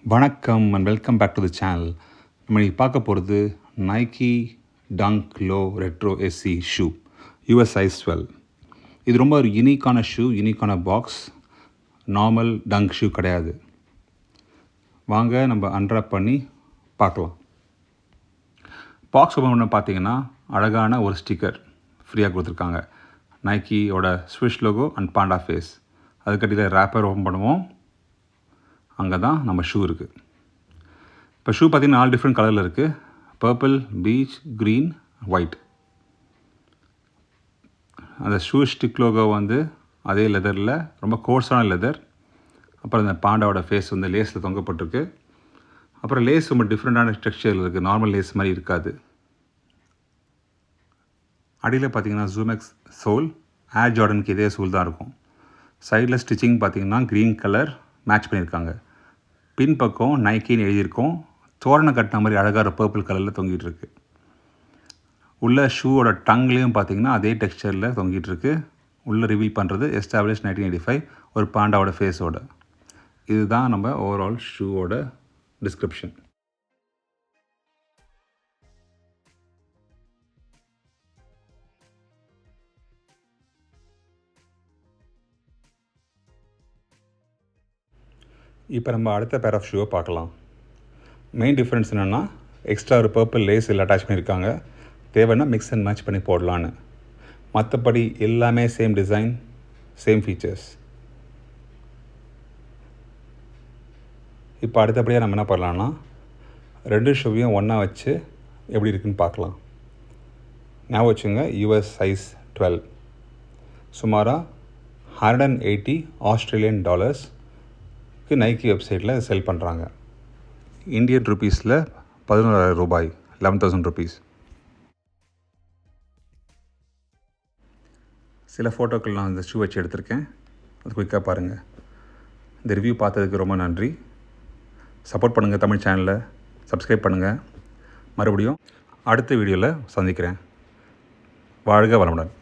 வணக்கம் and welcome back to the channel. நம்ம இன்றைக்கி பார்க்க போகிறது Nike dunk low retro SC shoe US size 12. இது ரொம்ப ஒரு யூனிக்கான ஷூ, யூனிக்கான பாக்ஸ். நார்மல் டங்க் ஷூ கிடையாது. வாங்க நம்ம அன்ராப் பண்ணி பார்க்கலாம். பாக்ஸ் ஓப்பன் பண்ண பார்த்தீங்கன்னா அழகான ஒரு ஸ்டிக்கர் ஃப்ரீயாக கொடுத்துருக்காங்க. நைக்கியோட swoosh logo and panda face. அதுக்கடியில் ரேப்பர் ஓப்பன் பண்ணுவோம். அங்கே தான் நம்ம ஷூ இருக்குது. இப்போ ஷூ பார்த்திங்கன்னா 4 டிஃப்ரெண்ட் கலரில் இருக்குது. Purple, beach, green, white. அந்த ஷூ ஸ்டிக் லோகோ அதே லெதரில், ரொம்ப கோர்ஸான லெதர். அப்புறம் அந்த பாண்டாவோட ஃபேஸ் லேஸில் தொங்கப்பட்டிருக்கு. அப்புறம் லேஸ் ரொம்ப டிஃப்ரெண்ட்டான டெக்ஸ்சரில் இருக்குது. நார்மல் லேஸ் மாதிரி இருக்காது. அடியில் பார்த்திங்கன்னா ஜூமெக்ஸ் சோல், ஏர் ஜார்டனுக்கு இதே சோல் தான் இருக்கும். சைடில் ஸ்டிச்சிங் பார்த்திங்கன்னா க்ரீன் கலர் மேட்ச் பண்ணியிருக்காங்க. பின்பக்கம் நைக்கின்னு எழுதியிருக்கோம். தோரணை கட்டின மாதிரி அழகாக பர்பிள் கலரில் தொங்கிட்டு இருக்கு. உள்ள ஷூவோட டங்லேயும் பார்த்தீங்கன்னா அதே டெக்ஸ்சரில் தொங்கிட்டு இருக்கு. உள்ளே ரிவீல் பண்ணுறது எஸ்டாப்ளிஷ் 1985 ஒரு பாண்டாவோட ஃபேஸோட. இதுதான் நம்ம ஓவரால் ஷூவோட டிஸ்கிரிப்ஷன். இப்போ நம்ம அடுத்த பேர் ஆஃப் ஷூவை பார்க்கலாம். மெயின் டிஃப்ரென்ஸ் என்னென்னா, எக்ஸ்ட்ரா ஒரு பர்பிள் லேஸ் இல்லை அட்டாச் பண்ணியிருக்காங்க. தேவைன்னா மிக்ஸ் அண்ட் மேட்ச் பண்ணி போடலான்னு. மற்றபடி எல்லாமே சேம் டிசைன், சேம் ஃபீச்சர்ஸ். இப்போ அடுத்தபடியாக நம்ம என்ன பண்ணலான்னா, 2 ஷூவையும் ஒன்றா வச்சு எப்படி இருக்குன்னு பார்க்கலாம். ஞாபகம் வச்சுங்க, யூஎஸ் சைஸ் 12. சுமாராக $180 ஆஸ்திரேலியன் நைக்கி வெப்சைட்டில் செல் பண்ணுறாங்க. இந்தியன் ருபீஸில் 11,000 ரூபாய், 11,000 ருபீஸ். சில ஃபோட்டோக்கள் நான் இந்த ஷூ வச்சு எடுத்திருக்கேன். அது குயிக்காக பாருங்கள். இந்த ரிவ்யூ பார்த்ததுக்கு ரொம்ப நன்றி. சப்போர்ட் பண்ணுங்கள், தமிழ் சேனலை சப்ஸ்கிரைப் பண்ணுங்கள். மறுபடியும் அடுத்த வீடியோவில் சந்திக்கிறேன். வாழ்க வளமுடன்.